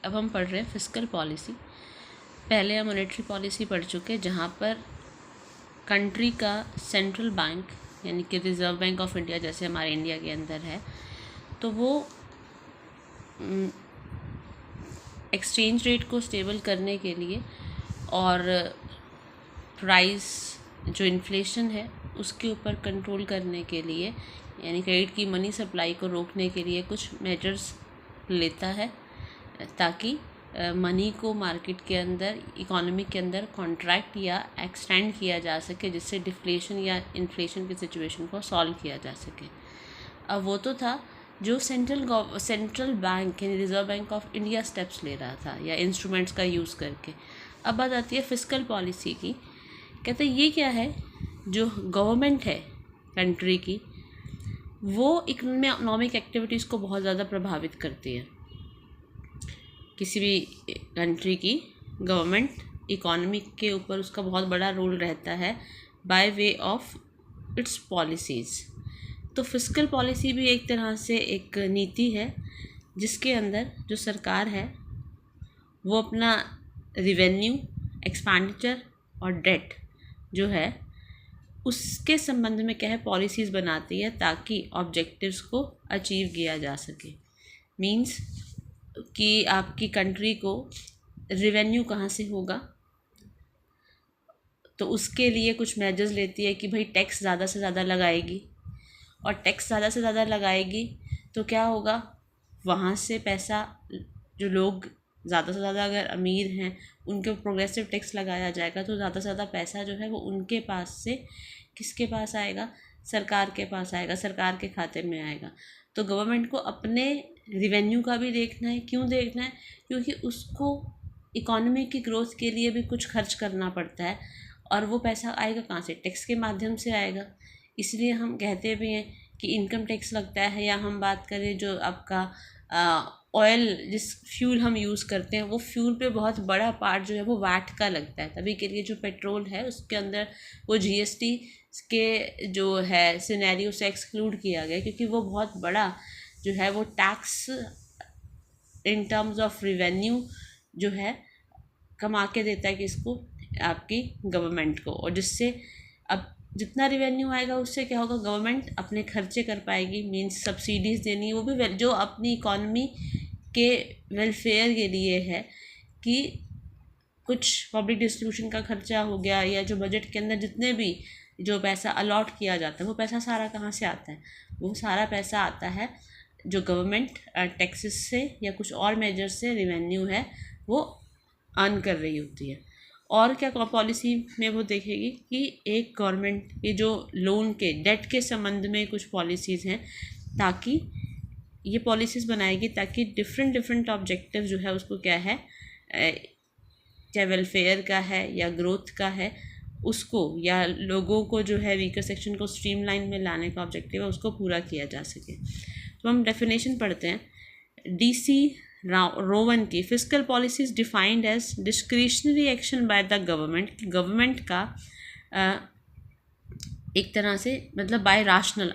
अब हम पढ़ रहे हैं फिस्कल पॉलिसी। पहले हम मॉनेटरी पॉलिसी पढ़ चुके, जहाँ पर कंट्री का सेंट्रल बैंक यानी कि रिज़र्व बैंक ऑफ इंडिया जैसे हमारे इंडिया के अंदर है, तो वो एक्सचेंज रेट को स्टेबल करने के लिए और प्राइस जो इन्फ्लेशन है उसके ऊपर कंट्रोल करने के लिए, यानी क्रेडिट की मनी सप्लाई को रोकने के लिए कुछ मेजर्स लेता है, ताकि मनी को मार्केट के अंदर, इकोनॉमी के अंदर कॉन्ट्रैक्ट या एक्सटेंड किया जा सके, जिससे डिफ्लेशन या इन्फ्लेशन की सिचुएशन को सॉल्व किया जा सके। अब वो तो था जो सेंट्रल बैंक यानी reserve bank of India steps ले रहा था या इंस्ट्रूमेंट्स का यूज़ करके। अब बात आती है फिस्कल पॉलिसी की। कहते हैं ये क्या है, जो गवर्नमेंट है कंट्री की, वो इकोनॉमिक एक्टिविटीज़ को बहुत ज़्यादा प्रभावित करती है। किसी भी कंट्री की गवर्नमेंट इकोनॉमी के ऊपर उसका बहुत बड़ा रोल रहता है by way of its policies. तो फिस्कल पॉलिसी भी एक तरह से एक नीति है जिसके अंदर जो सरकार है वो अपना रिवेन्यू, एक्सपेंडिचर और डेट जो है उसके संबंध में क्या है पॉलिसीज़ बनाती है, ताकि ऑब्जेक्टिव्स को अचीव किया जा सके। मींस कि आपकी कंट्री को रिवेन्यू कहाँ से होगा, तो उसके लिए कुछ मेजर्स लेती है कि भाई टैक्स ज़्यादा से ज़्यादा लगाएगी, और टैक्स ज़्यादा से ज़्यादा लगाएगी तो क्या होगा, वहाँ से पैसा, जो लोग ज़्यादा से ज़्यादा अगर अमीर हैं उनके प्रोग्रेसिव टैक्स लगाया जाएगा, तो ज़्यादा से ज़्यादा पैसा जो है वो उनके पास से किसके पास आएगा, सरकार के पास आएगा, सरकार के खाते में आएगा। तो गवर्नमेंट को अपने रिवेन्यू का भी देखना है। क्यों देखना है? क्योंकि उसको इकोनॉमी की ग्रोथ के लिए भी कुछ खर्च करना पड़ता है, और वो पैसा आएगा कहाँ से, टैक्स के माध्यम से आएगा। इसलिए हम कहते भी हैं कि इनकम टैक्स लगता है, या हम बात करें जो आपका ऑयल, जिस फ्यूल हम यूज़ करते हैं, वो फ्यूल पे बहुत बड़ा पार्ट जो है वो वैट का लगता है। तभी के लिए जो पेट्रोल है उसके अंदर वो जीएसटी के जो है सिनेरियो से एक्सक्लूड किया गया, क्योंकि वो बहुत बड़ा जो है वो tax in terms of revenue जो है कमा के देता है किसको, आपकी गवर्नमेंट को। और जिससे अब जितना रिवेन्यू आएगा उससे क्या होगा, गवर्नमेंट अपने खर्चे कर पाएगी। मींस सब्सिडीज़ देनी है, वो भी जो अपनी इकॉनमी के वेलफेयर के लिए है, कि कुछ पब्लिक डिस्ट्रीब्यूशन का खर्चा हो गया, या जो बजट के अंदर जितने भी जो पैसा अलॉट किया जाता है, वो पैसा सारा कहाँ से आता है, वो सारा पैसा आता है जो गवर्नमेंट टैक्सेस से या कुछ और मेजर से रिवेन्यू है वो अर्न कर रही होती है। और क्या पॉलिसी में वो देखेगी कि एक गवर्नमेंट के जो लोन के डेट के संबंध में कुछ पॉलिसीज़ हैं, ताकि ये पॉलिसीज़ बनाएगी ताकि डिफरेंट ऑब्जेक्टिव जो है उसको क्या है, चाहे वेलफेयर का है या ग्रोथ का है, उसको, या लोगों को जो है वीकर सेक्शन को स्ट्रीमलाइन में लाने का ऑब्जेक्टिव है, उसको पूरा किया जा सके। तो हम डेफिनेशन पढ़ते हैं DC रोवन की। Fiscal policies defined as discretionary action by the government. Government का एक तरह से मतलब बाय राशनल,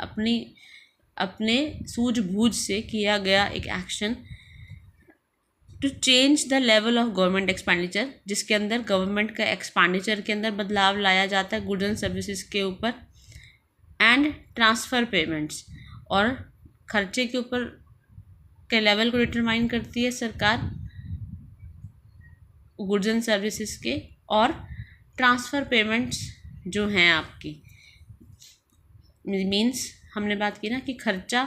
अपने सूझबूझ से किया गया एक action to change the level of government expenditure, जिसके अंदर गवर्नमेंट का एक्सपेंडिचर के अंदर बदलाव लाया जाता है गुड्स एंड सर्विसेज के ऊपर, एंड ट्रांसफ़र पेमेंट्स, और खर्चे के ऊपर के लेवल को डिटरमाइन करती है सरकार गुड्स एंड सर्विसेज के, और ट्रांसफ़र पेमेंट्स जो हैं आपकी, मीन्स हमने बात की ना कि खर्चा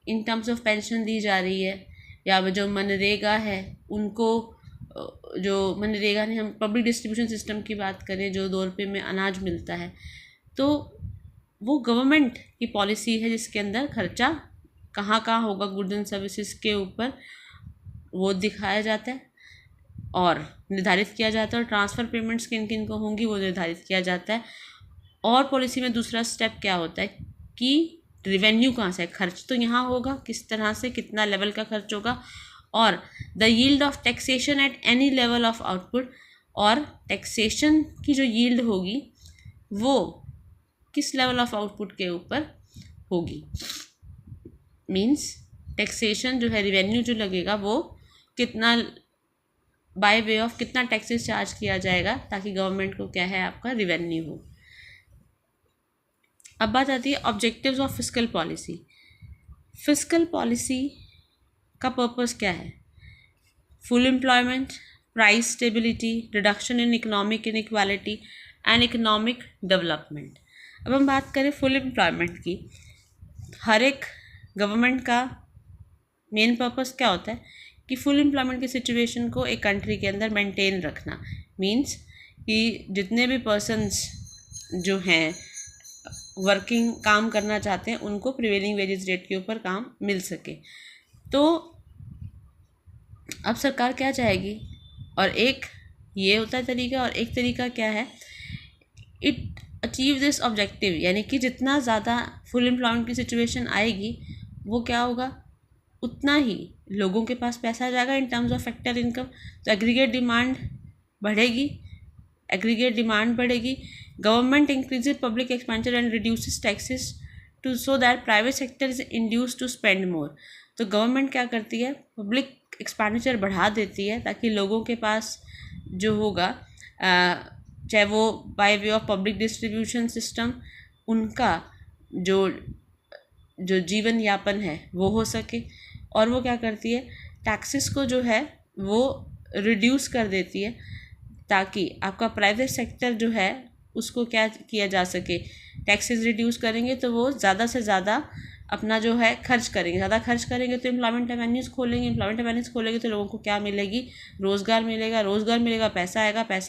इन टर्म्स ऑफ पेंशन दी जा रही है, या जो मनरेगा है उनको, जो मनरेगा ने हम पब्लिक डिस्ट्रीब्यूशन सिस्टम की बात करें, जो 2 रुपये में अनाज मिलता है, तो वो गवर्नमेंट की पॉलिसी है जिसके अंदर खर्चा कहाँ होगा गुड्स एंड सर्विसेज के ऊपर, वो दिखाया जाता है और निर्धारित किया जाता है, और ट्रांसफ़र पेमेंट्स किन किन को होंगी वो निर्धारित किया जाता है। और पॉलिसी में दूसरा स्टेप क्या होता है कि रिवेन्यू कहाँ से, खर्च तो यहाँ होगा, किस तरह से कितना लेवल का खर्च होगा, और the yield of taxation at any level of output, और टैक्सेशन की जो यील्ड होगी वो किस लेवल ऑफ आउटपुट के ऊपर होगी। मीन्स टैक्सेशन जो है, रिवेन्यू जो लगेगा वो कितना बाय वे ऑफ कितना टैक्सेस चार्ज किया जाएगा ताकि गवर्नमेंट को क्या है आपका रिवेन्यू हो। अब बात आती है objectives of fiscal policy. Fiscal policy का पर्पस क्या है? Full employment, price stability, reduction in economic inequality and economic development. अब हम बात करें फुल एम्प्लॉयमेंट की। हर एक गवर्नमेंट का मेन पर्पस क्या होता है कि फुल एम्प्लॉयमेंट की सिचुएशन को एक कंट्री के अंदर मेंटेन रखना। मींस कि जितने भी पर्सन्स जो हैं वर्किंग काम करना चाहते हैं उनको प्रिवेलिंग वेजेस रेट के ऊपर काम मिल सके। तो अब सरकार क्या चाहेगी, और एक ये होता है तरीका, और एक तरीका क्या है, इट अचीव दिस ऑब्जेक्टिव, यानी कि जितना ज़्यादा फुल एम्प्लॉयमेंट की सिचुएशन आएगी वो क्या होगा, उतना ही लोगों के पास पैसा आ जाएगा in terms of factor income. तो एग्रीगेट डिमांड बढ़ेगी, government increases public expenditure and reduces taxes too so that private sector is induced to spend more. तो गवर्नमेंट क्या करती है, पब्लिक एक्सपेंडिचर बढ़ा देती है ताकि लोगों के पास जो होगा, चाहे वो bye way of public distribution system, उनका जो जीवन यापन है वो हो सके। और वो क्या करती है, टैक्सेस को जो है वो रिड्यूस कर देती है ताकि आपका प्राइवेट सेक्टर जो है उसको क्या किया जा सके, टैक्सेस रिड्यूस करेंगे तो वो ज़्यादा से ज़्यादा अपना जो है खर्च करेंगे, ज़्यादा खर्च करेंगे तो एम्प्लॉयमेंट एवेन्यूज़ खोलेंगे, तो लोगों को क्या मिलेगी, रोज़गार मिलेगा, पैसा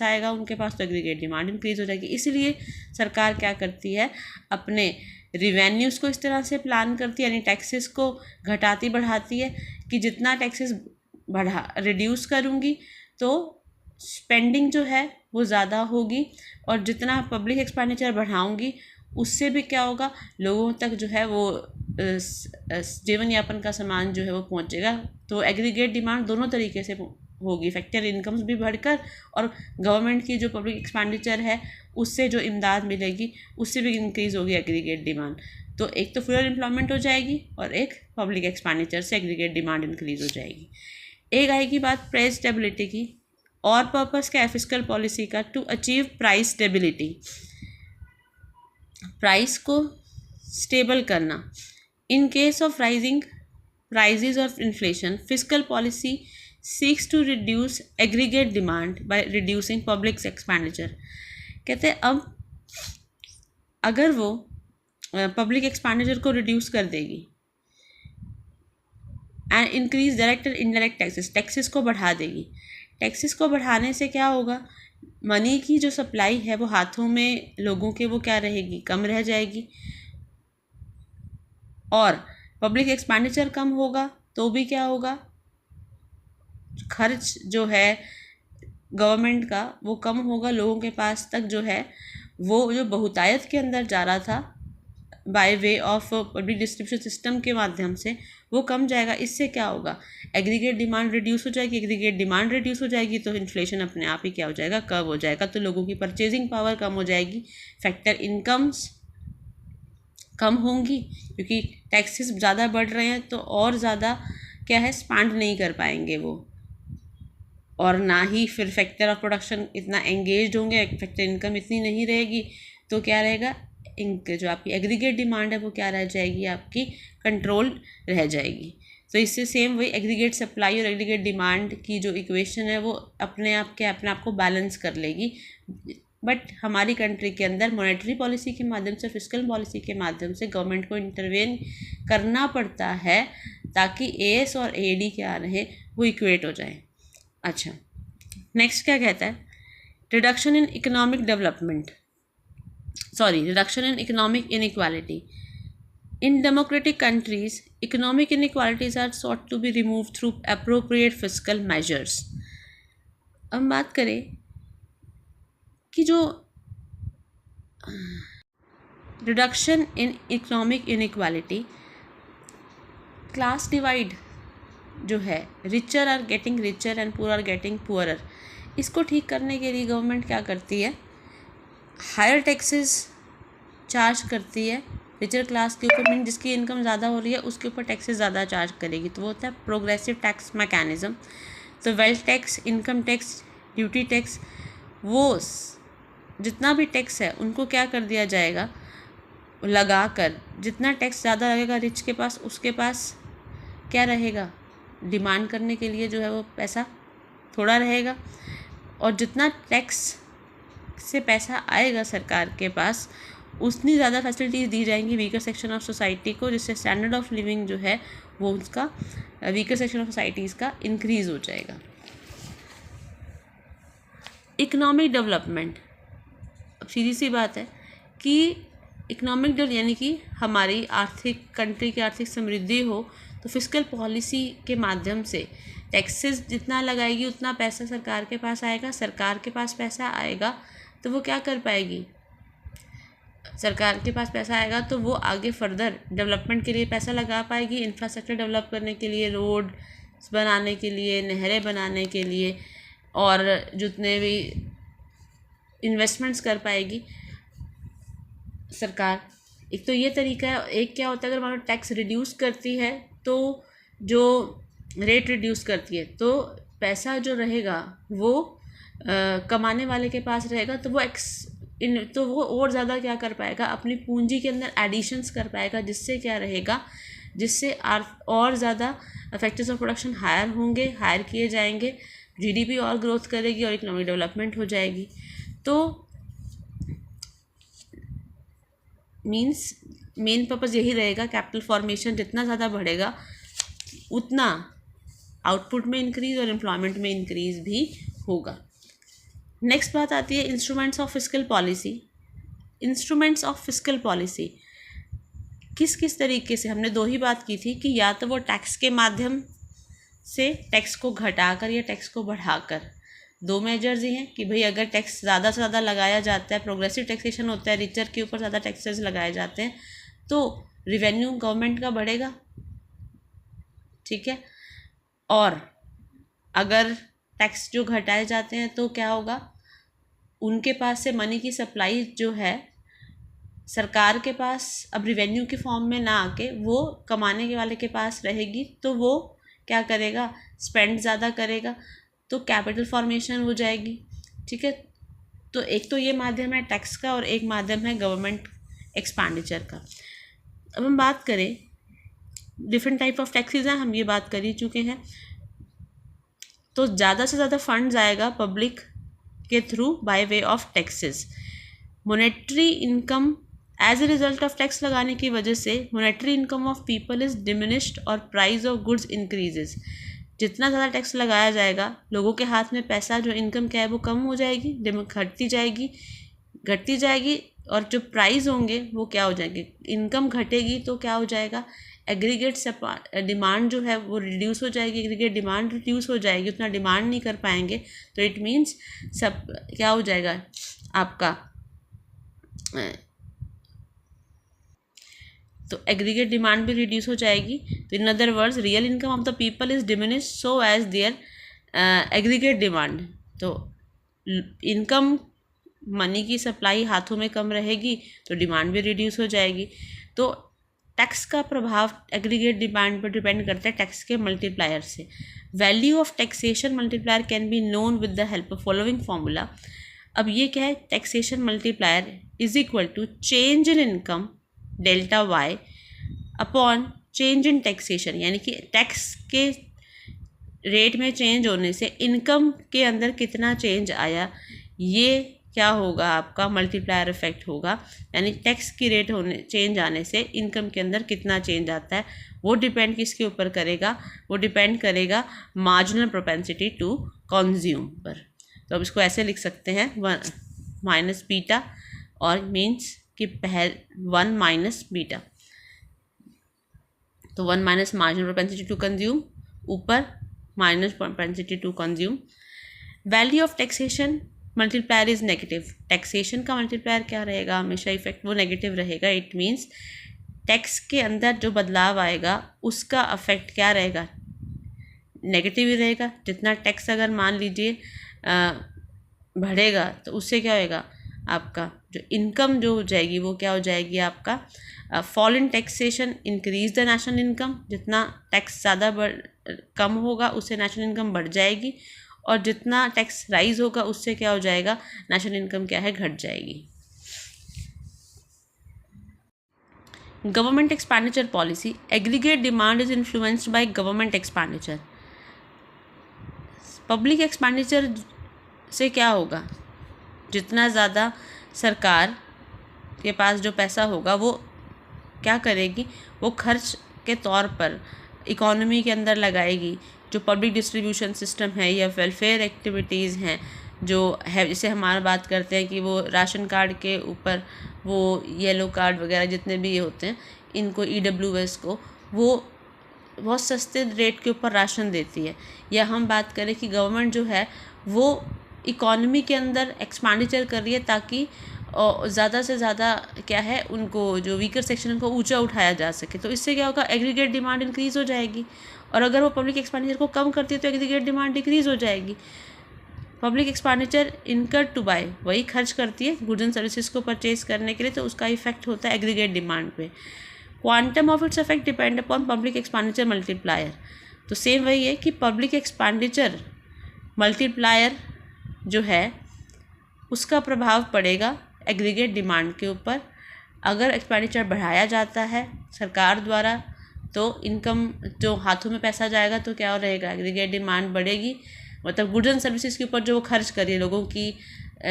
आएगा उनके पास, तो एग्रीगेट डिमांड इंक्रीज़ हो जाएगी। इसीलिए सरकार क्या करती है, अपने रिवेन्यूज़ को इस तरह से प्लान करती है, यानी टैक्सेस को घटाती बढ़ाती है कि जितना टैक्सेस रिड्यूस करूँगी तो स्पेंडिंग जो है वो ज़्यादा होगी, और जितना पब्लिक एक्सपेंडिचर बढ़ाऊँगी उससे भी क्या होगा, लोगों तक जो है वो जीवन यापन का सामान जो है वो पहुंचेगा। तो एग्रीगेट डिमांड दोनों तरीके से होगी, फैक्टर इनकम्स भी बढ़कर और गवर्नमेंट की जो पब्लिक एक्सपेंडिचर है उससे जो इमदाद मिलेगी उससे भी इंक्रीज़ होगी एग्रीगेट डिमांड। तो एक तो फुल एम्प्लॉयमेंट हो जाएगी और एक पब्लिक एक्सपेंडिचर से एग्रीगेट डिमांड इंक्रीज़ हो जाएगी। एक आएगी बात प्राइस स्टेबिलिटी की। और पर्पस क्या है फिस्कल पॉलिसी का, to achieve price stability, price को स्टेबल करना। In case of rising prizes और inflation, fiscal policy seeks to reduce aggregate demand by reducing public expenditure. कहते हैं अब अगर वो पब्लिक एक्सपेंडिचर को रिड्यूस कर देगी and increase direct and indirect taxes को बढ़ा देगी। टैक्सेस को बढ़ाने से क्या होगा, मनी की जो सप्लाई है वो हाथों में लोगों के वो क्या रहेगी, कम रह जाएगी, और पब्लिक एक्सपेंडिचर कम होगा तो भी क्या होगा, खर्च जो है गवर्नमेंट का वो कम होगा, लोगों के पास तक जो है वो जो बहुतायत के अंदर जा रहा था bye way of public distribution system के माध्यम से वो कम जाएगा। इससे क्या होगा, एग्रीगेट डिमांड रिड्यूस हो जाएगी, तो इन्फ्लेशन अपने आप ही क्या हो जाएगा, कम हो जाएगा, तो लोगों की परचेजिंग पावर कम हो जाएगी, फैक्टर इनकम्स कम होंगी क्योंकि टैक्सेस ज़्यादा बढ़ रहे हैं तो और ज़्यादा क्या है स्पेंड नहीं कर पाएंगे वो, और ना ही फिर फैक्टर ऑफ प्रोडक्शन इतना एंगेज होंगे, फैक्टर इनकम इतनी नहीं रहेगी, तो क्या रहेगा, जो आपकी एग्रीगेट डिमांड है वो क्या रह जाएगी, आपकी कंट्रोल रह जाएगी। तो इससे सेम वही एग्रीगेट सप्लाई और एग्रीगेट डिमांड की जो इक्वेशन है वो अपने आप को बैलेंस कर लेगी। बट हमारी कंट्री के अंदर मॉनेटरी पॉलिसी के माध्यम से, फिस्कल पॉलिसी के माध्यम से गवर्नमेंट को इंटरवेन करना पड़ता है ताकि एएस और एडी क्या रहे वो इक्वेट हो जाए। अच्छा, नेक्स्ट क्या कहता है, reduction in economic inequality. In democratic countries, economic inequalities are sought to be removed through appropriate fiscal measures. अब बात करें कि जो reduction in economic inequality, class divide जो है, richer are getting richer and poor are getting poorer, इसको ठीक करने के लिए गवर्नमेंट क्या करती है, हायर टैक्सेस चार्ज करती है रिचर क्लास के ऊपर, मीन जिसकी इनकम ज़्यादा हो रही है उसके ऊपर टैक्सेस ज़्यादा चार्ज करेगी, तो वो होता है प्रोग्रेसिव टैक्स मैकेनिज़्म। तो wealth tax, income tax, duty tax, वो जितना भी टैक्स है उनको क्या कर दिया जाएगा, लगा कर। जितना टैक्स ज़्यादा लगेगा रिच के पास, उसके पास क्या रहेगा, डिमांड करने के लिए जो है वो पैसा थोड़ा रहेगा। और जितना टैक्स से पैसा आएगा सरकार के पास, उतनी ज़्यादा फैसिलिटीज़ दी जाएंगी वीकर सेक्शन ऑफ सोसाइटी को, जिससे स्टैंडर्ड ऑफ लिविंग जो है वो उसका वीकर सेक्शन ऑफ सोसाइटीज़ का इंक्रीज़ हो जाएगा। इकोनॉमिक डेवलपमेंट, अब सीधी सी बात है कि इकोनॉमिक डेवलप यानी कि हमारी कंट्री की आर्थिक समृद्धि हो, तो फिस्कल पॉलिसी के माध्यम से टैक्सेस जितना लगाएगी उतना पैसा सरकार के पास आएगा। सरकार के पास पैसा आएगा तो वो क्या कर पाएगी, सरकार के पास पैसा आएगा तो वो आगे फर्दर डेवलपमेंट के लिए पैसा लगा पाएगी, इंफ्रास्ट्रक्चर डेवलप करने के लिए, रोड बनाने के लिए, नहरें बनाने के लिए, और जितने भी इन्वेस्टमेंट्स कर पाएगी सरकार। एक तो ये तरीका है। एक क्या होता है, अगर मान लो टैक्स रिड्यूस करती है तो जो रेट रिड्यूस करती है तो पैसा जो रहेगा वो कमाने वाले के पास रहेगा, तो वो और ज़्यादा क्या कर पाएगा, अपनी पूंजी के अंदर एडिशंस कर पाएगा, जिससे क्या रहेगा, जिससे और ज़्यादा फैक्टर्स ऑफ प्रोडक्शन हायर किए जाएंगे, जीडीपी और ग्रोथ करेगी और इकोनॉमिक डेवलपमेंट हो जाएगी। तो मीन्स मेन पर्पज़ यही रहेगा, कैपिटल फॉर्मेशन जितना ज़्यादा बढ़ेगा उतना आउटपुट में इंक्रीज़ और एम्प्लॉयमेंट में इंक्रीज़ भी होगा। नेक्स्ट बात आती है instruments of fiscal policy. Instruments of fiscal policy किस तरीके से, हमने दो ही बात की थी कि या तो वो टैक्स के माध्यम से टैक्स को घटाकर या टैक्स को बढ़ाकर, दो मेजर्स ही हैं कि भाई अगर टैक्स ज़्यादा से ज़्यादा लगाया जाता है, प्रोग्रेसिव टैक्सेशन होता है, रिचर के ऊपर ज़्यादा टैक्सेस लगाए जाते हैं तो रिवेन्यू गवर्नमेंट का बढ़ेगा, ठीक है। और अगर टैक्स जो घटाए जाते हैं तो क्या होगा, उनके पास से मनी की सप्लाई जो है सरकार के पास अब रिवेन्यू के फॉर्म में ना आके वो कमाने के वाले के पास रहेगी, तो वो क्या करेगा, स्पेंड ज़्यादा करेगा, तो कैपिटल फॉर्मेशन हो जाएगी, ठीक है। तो एक तो ये माध्यम है टैक्स का और एक माध्यम है गवर्नमेंट एक्सपेंडिचर का। अब हम बात करें डिफरेंट टाइप ऑफ टैक्सेस हैं, हम ये बात कर ही चुके हैं। तो ज़्यादा से ज़्यादा फंड्स आएगा पब्लिक के through by way of taxes. Monetary income as a result of tax लगाने की वजह से monetary income of people is diminished और प्राइस ऑफ गुड्स इंक्रीजेज। जितना ज़्यादा टैक्स लगाया जाएगा लोगों के हाथ में पैसा, जो इनकम क्या है वो कम हो जाएगी, घटती जाएगी और जो प्राइस होंगे वो क्या हो जाएंगे, इनकम घटेगी तो क्या हो जाएगा, एग्रीगेट डिमांड जो है वो रिड्यूस हो जाएगी, एग्रीगेट डिमांड रिड्यूस हो जाएगी, उतना डिमांड नहीं कर पाएंगे, तो इट मीन्स सब क्या हो जाएगा आपका, तो एग्रीगेट डिमांड भी रिड्यूस हो जाएगी। तो in other words real income of the people is diminish so as their aggregate demand. तो इनकम, मनी की सप्लाई हाथों में कम रहेगी तो डिमांड भी रिड्यूस हो जाएगी। तो टैक्स का प्रभाव एग्रीगेट डिमांड पर डिपेंड करता है टैक्स के मल्टीप्लायर से। Value of taxation multiplier can be known with the help of following formula. अब ये क्या है, taxation multiplier is equal to change in income delta Y upon change in taxation, यानी कि टैक्स के रेट में चेंज होने से इनकम के अंदर कितना चेंज आया, ये क्या होगा आपका मल्टीप्लायर इफेक्ट होगा। यानी टैक्स की रेट चेंज आने से इनकम के अंदर कितना चेंज आता है, वो डिपेंड किसके ऊपर करेगा, वो डिपेंड करेगा मार्जिनल प्रोपेंसिटी टू कंज्यूम पर। तो अब इसको ऐसे लिख सकते हैं, 1 माइनस बीटा, और मीन्स कि 1 माइनस बीटा, तो 1 minus marginal propensity to consume, ऊपर minus propensity to consume. Value of taxation multiplier is negative. Taxation का मल्टीप्लायर क्या रहेगा, हमेशा इफेक्ट वो नेगेटिव रहेगा। इट मीन्स टैक्स के अंदर जो बदलाव आएगा उसका अफेक्ट क्या रहेगा, नेगेटिव ही रहेगा। जितना टैक्स अगर मान लीजिए बढ़ेगा तो उससे क्या होएगा, आपका जो इनकम जो हो जाएगी वो क्या हो जाएगी आपका, fall in taxation increase the national income. जितना टैक्स ज़्यादा कम होगा उससे नेशनल इनकम बढ़ जाएगी, और जितना टैक्स राइज होगा उससे क्या हो जाएगा, नेशनल इनकम क्या है, घट जाएगी। Government expenditure policy, aggregate demand is influenced by government expenditure. Public expenditure से क्या होगा, जितना ज़्यादा सरकार के पास जो पैसा होगा वो क्या करेगी, वो खर्च के तौर पर इकोनॉमी के अंदर लगाएगी। जो पब्लिक डिस्ट्रीब्यूशन सिस्टम है या वेलफेयर एक्टिविटीज़ हैं जो है, जैसे हमारा बात करते हैं कि वो राशन कार्ड के ऊपर वो येलो कार्ड वगैरह जितने भी ये होते हैं, इनको EWS को वो बहुत सस्ते रेट के ऊपर राशन देती है। या हम बात करें कि गवर्नमेंट जो है वो इकोनॉमी के अंदर एक्सपेंडिचर कर रही है ताकि ज़्यादा से ज़्यादा क्या है, उनको जो वीकर सेक्शन है उनको ऊंचा उठाया जा सके। तो इससे क्या होगा, एग्रीगेट डिमांड इंक्रीज़ हो जाएगी, और अगर वो पब्लिक एक्सपेंडिचर को कम करती है तो एग्रीगेट डिमांड डिक्रीज़ हो जाएगी। पब्लिक एक्सपेंडिचर इनकर टू बाय, वही खर्च करती है गुड्स एंड सर्विसेज को परचेज करने के लिए, तो उसका इफेक्ट होता है एग्रीगेट डिमांड पे। Quantum of its effect depend upon public expenditure multiplier. तो सेम वही है कि पब्लिक एक्सपेंडिचर मल्टीप्लायर जो है उसका प्रभाव पड़ेगा एग्रीगेट डिमांड के ऊपर। अगर एक्सपेंडिचर बढ़ाया जाता है सरकार द्वारा तो इनकम जो हाथों में पैसा जाएगा तो क्या रहेगा, एग्रीगेट डिमांड बढ़ेगी, मतलब गुड्स एंड सर्विसेज के ऊपर जो वो खर्च करिए, लोगों की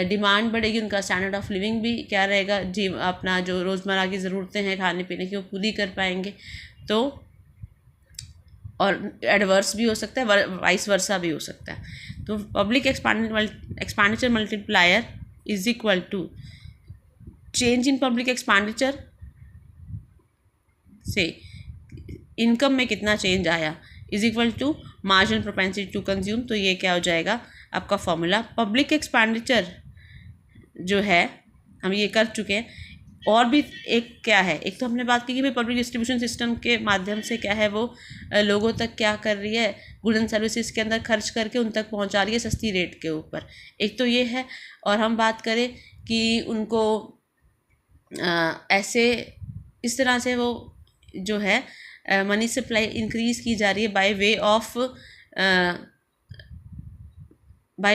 डिमांड बढ़ेगी, उनका स्टैंडर्ड ऑफ लिविंग भी क्या रहेगा, जी अपना जो रोज़मर्रा की ज़रूरतें हैं खाने पीने की वो पूरी कर पाएंगे। तो और एडवर्स भी हो सकता है, वाइस वर्सा भी हो सकता है। तो public expenditure multiplier is equal to change in public expenditure से इनकम में कितना चेंज आया is equal to marginal propensity to consume. तो ये क्या हो जाएगा आपका फॉर्मूला। पब्लिक एक्सपेंडिचर जो है हम ये कर चुके हैं, और भी एक क्या है, एक तो हमने बात की कि भाई पब्लिक डिस्ट्रीब्यूशन सिस्टम के माध्यम से क्या है वो लोगों तक क्या कर रही है, गुड्स एंड सर्विसेज के अंदर खर्च करके उन तक पहुंचा रही है सस्ती रेट के ऊपर, एक तो ये है। और हम बात करें कि उनको ऐसे इस तरह से वो जो है मनी सप्लाई इंक्रीज़ की जा रही है by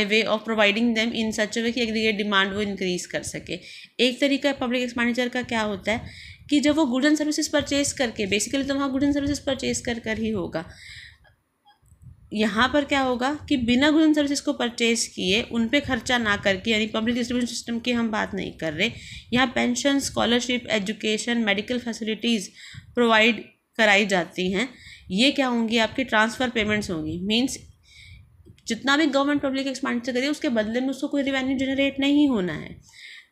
way of providing them in सच वे कि एग्रीगेट डिमांड वो इंक्रीज़ कर सके। एक तरीका पब्लिक एक्सपेंडिचर का क्या होता है कि जब वो गुड्स एंड सर्विसेज परचेज करके, बेसिकली तो वहाँ गुड्स एंड सर्विसेज परचेज कर ही होगा, यहाँ पर क्या होगा कि बिना गुड्स एंड सर्विसेज को परचेज किए उन पे खर्चा ना करके, यानी पब्लिक डिस्ट्रीब्यूशन सिस्टम की हम बात नहीं कर रहे, यहाँ pension, scholarship, education, medical facilities provide कराई जाती हैं। ये क्या होंगी, आपकी ट्रांसफ़र पेमेंट्स होंगी। मीन्स जितना भी गवर्नमेंट पब्लिक एक्सपेंडिचर करिए उसके बदले में उसको कोई रिवेन्यू जनरेट नहीं होना है।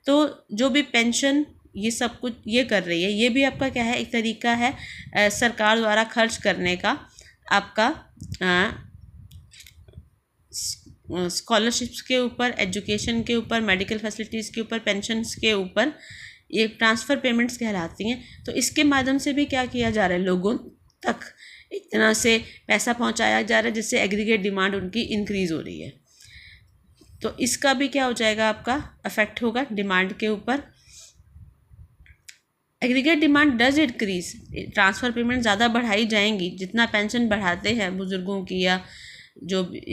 तो जो भी पेंशन ये सब कुछ ये कर रही है, ये भी आपका क्या है, एक तरीका है सरकार द्वारा खर्च करने का। आपका स्कॉलरशिप्स के ऊपर, एजुकेशन के ऊपर, मेडिकल फैसिलिटीज़ के ऊपर, पेंशन्स के ऊपर ये ट्रांसफ़र पेमेंट्स कहलाती हैं। तो इसके माध्यम से भी क्या किया जा रहा है, लोगों तक एक तरह से पैसा पहुंचाया जा रहा है जिससे एग्रीगेट डिमांड उनकी इंक्रीज़ हो रही है। तो इसका भी क्या हो जाएगा, आपका अफेक्ट होगा डिमांड के ऊपर। Aggregate demand does increase, transfer payment ज़्यादा बढ़ाई जाएंगी, जितना पेंशन बढ़ाते हैं बुज़ुर्गों की या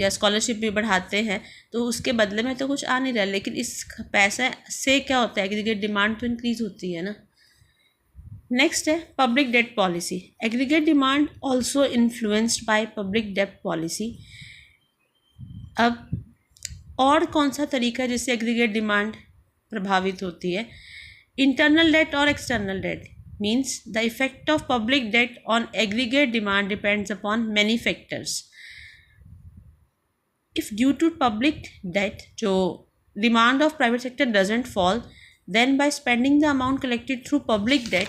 स्कॉलरशिप भी बढ़ाते हैं, तो उसके बदले में तो कुछ आ नहीं रहा, लेकिन इस पैसे से क्या होता है, एग्रीगेट डिमांड तो इंक्रीज़ होती है ना। नेक्स्ट है public debt policy. Aggregate demand also influenced by public debt policy. अब और कौन सा तरीका है जिससे एग्रीगेट डिमांड प्रभावित होती है, इंटरनल डेट और external debt. Means the effect of public debt on aggregate demand depends upon many factors. If due to public debt जो demand of private sector doesn't fall, then by spending the amount collected through public debt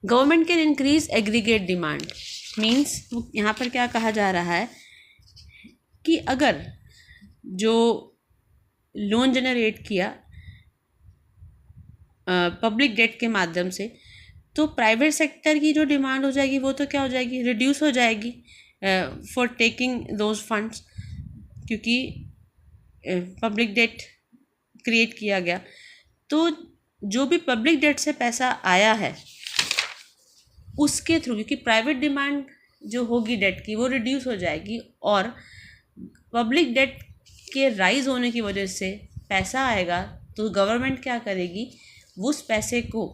government can increase aggregate demand। means यहाँ पर क्या कहा जा रहा है कि अगर जो लोन जनरेट किया पब्लिक डेट के माध्यम से, तो प्राइवेट सेक्टर की जो डिमांड हो जाएगी वो तो क्या हो जाएगी, रिड्यूस हो जाएगी फॉर टेकिंग दोज फंड्स, क्योंकि पब्लिक डेट क्रिएट किया गया। तो जो भी पब्लिक डेट से पैसा आया है उसके थ्रू, क्योंकि प्राइवेट डिमांड जो होगी डेट की वो रिड्यूस हो जाएगी और पब्लिक डेट के राइज होने की वजह से पैसा आएगा, तो गवर्नमेंट क्या करेगी, उस पैसे को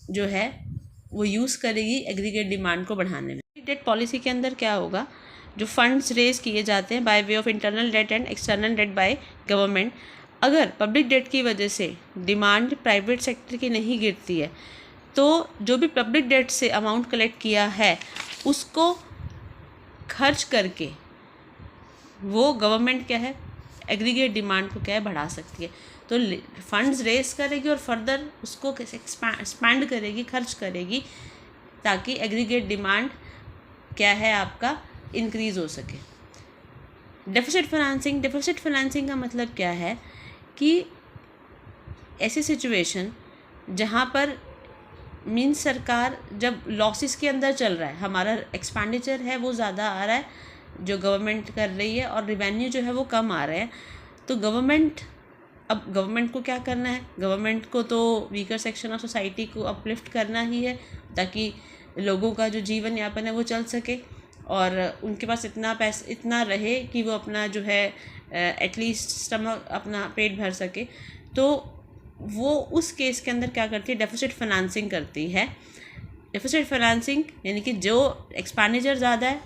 जो है वो यूज़ करेगी एग्रीगेट डिमांड को बढ़ाने में। डेट पॉलिसी के अंदर क्या होगा, जो फंड्स रेज किए जाते हैं by way of internal debt and external debt by government, अगर पब्लिक डेट की वजह से डिमांड प्राइवेट सेक्टर की नहीं गिरती है, तो जो भी पब्लिक डेट से अमाउंट कलेक्ट किया है उसको खर्च करके वो गवर्नमेंट क्या है, एग्रीगेट डिमांड को क्या है, बढ़ा सकती है। तो फंड्स रेज करेगी और फर्दर उसको कैसे एक्सपैंड करेगी, खर्च करेगी, ताकि एग्रीगेट डिमांड क्या है आपका इंक्रीज़ हो सके। डेफिसिट फाइनेंसिंग का मतलब क्या है कि ऐसी सिचुएशन जहाँ पर मीन्स सरकार जब लॉसेस के अंदर चल रहा है, हमारा एक्सपेंडिचर है वो ज़्यादा आ रहा है जो गवर्नमेंट कर रही है और रिवेन्यू जो है वो कम आ रहे हैं, तो गवर्नमेंट को क्या करना है, गवर्नमेंट को तो वीकर सेक्शन ऑफ सोसाइटी को अपलिफ्ट करना ही है ताकि लोगों का जो जीवन यापन है वो चल सके और उनके पास इतना रहे कि वो अपना जो है एटलीस्ट स्टमक अपना पेट भर सके। तो वो उस केस के अंदर क्या करती है, डेफिसिट फाइनेंसिंग करती है। डेफिसिट फाइनेंसिंग यानी कि जो एक्सपेंडिचर ज़्यादा है,